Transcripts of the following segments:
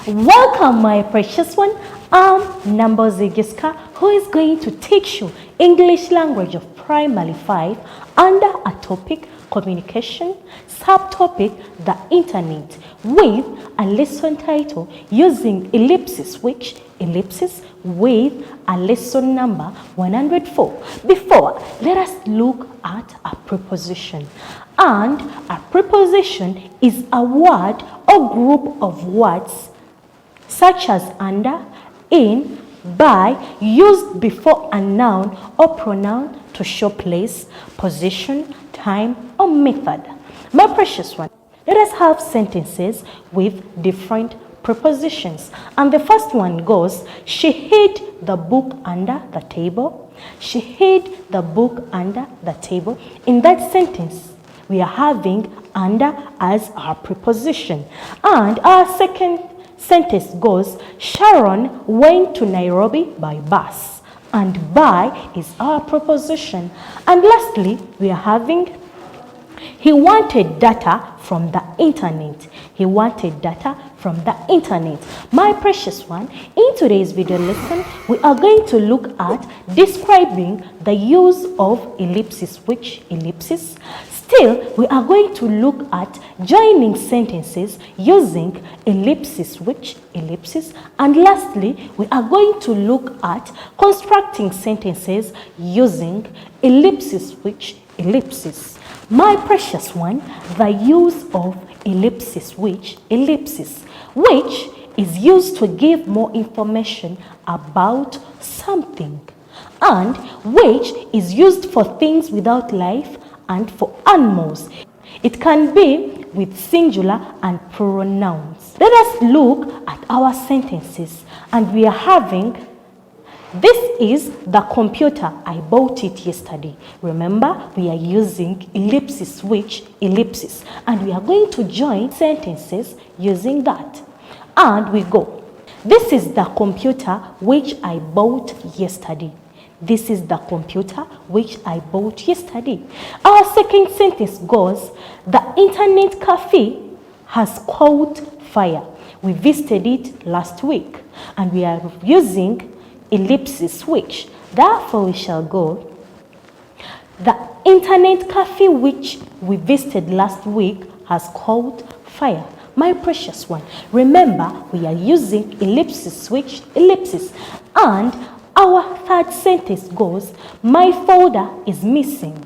Welcome, my precious one. I'm Nambozi Giska, who is going to teach you English language of primary 5 under a topic communication, subtopic the internet, with a lesson title using ellipsis, which ellipsis with a lesson number 104. Before, let us look at a preposition. And a preposition is a word or group of words such as under, in, by, used before a noun or pronoun to show place, position, time, or method. My precious one, let us have sentences with different prepositions. And the first one goes, she hid the book under the table. She hid the book under the table. In that sentence, we are having under as our preposition. And our second sentence goes, Sharon went to Nairobi by bus. And by is our preposition. And lastly, we are having, he wanted data from the internet. He wanted data from the internet. My precious one, in today's video lesson, we are going to look at describing the use of ellipsis, which ellipsis. Still, we are going to look at joining sentences using ellipsis, which ellipsis. And lastly, we are going to look at constructing sentences using ellipsis, which ellipsis. My precious one, the use of ellipsis, which ellipsis, which is used to give more information about something, and which is used for things without life and for animals. It can be with singular and plural nouns. Let us look at our sentences, and we are having, this is the computer, I bought it yesterday. Remember, we are using ellipsis, which ellipsis, and we are going to join sentences using that. And we go, this is the computer which I bought yesterday. This is the computer which I bought yesterday. Our second sentence goes, the internet cafe has caught fire. We visited it last week, and we are using ellipsis, which. Therefore, we shall go, the internet cafe which we visited last week has caught fire. My precious one, remember, we are using ellipsis, which ellipsis. And our third sentence goes, my folder is missing.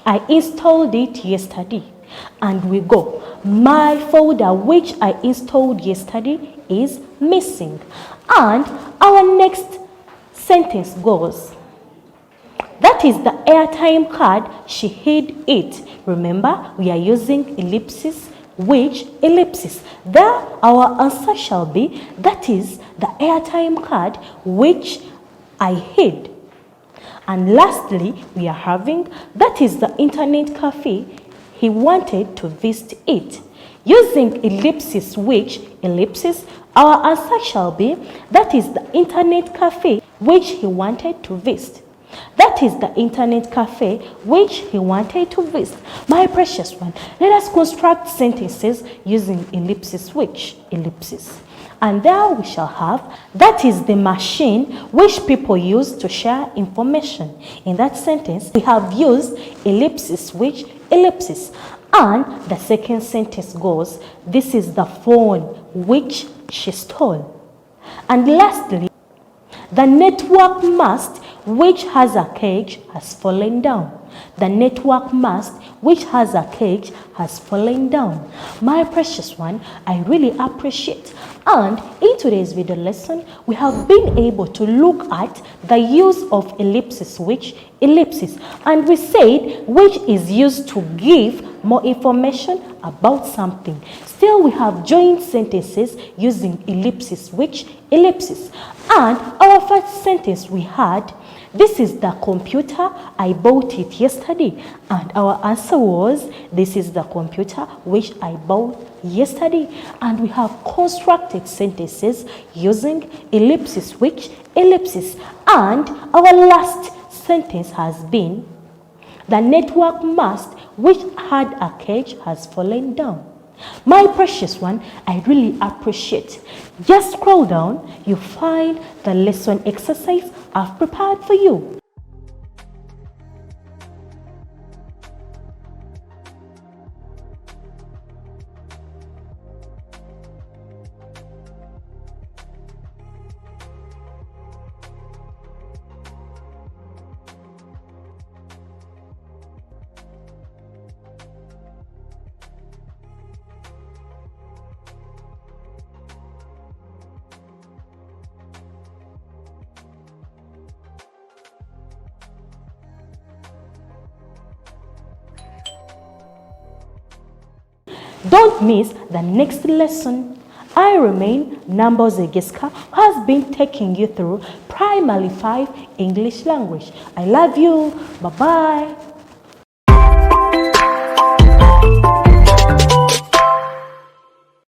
I installed it yesterday. And we go, my folder which I installed yesterday is missing. And our next sentence goes, that is the airtime card, she hid it. Remember, we are using ellipsis, which ellipsis. There, our answer shall be, that is the airtime card which I hid. And lastly, we are having, that is the internet cafe, he wanted to visit it. Using ellipsis, which ellipsis, our answer shall be, that is the internet cafe which he wanted to visit. That is the internet cafe which he wanted to visit. My precious one, let us construct sentences using ellipsis, which ellipsis. And there we shall have, that is the machine which people use to share information. In that sentence, we have used ellipsis, which ellipsis. And the second sentence goes, this is the phone which she stole. And lastly, the network mast which has a cage has fallen down. The network mast which has a cage has fallen down. My precious one, I really appreciate. And in today's video lesson, we have been able to look at the use of ellipsis, which ellipsis. And we said which is used to give more information about something. Still, we have joined sentences using ellipsis, which ellipsis. And our first sentence we had, this is the computer, I bought it yesterday. And our answer was, this is the computer which I bought yesterday. And we have constructed sentences using ellipsis, which ellipsis. And our last sentence has been, the network mast which had a cage has fallen down. My precious one, I really appreciate. Just scroll down, you find the lesson exercise I've prepared for you. Don't miss the next lesson. I remain Numbers Egiska, who has been taking you through Primary 5 English language. I love you. Bye-bye.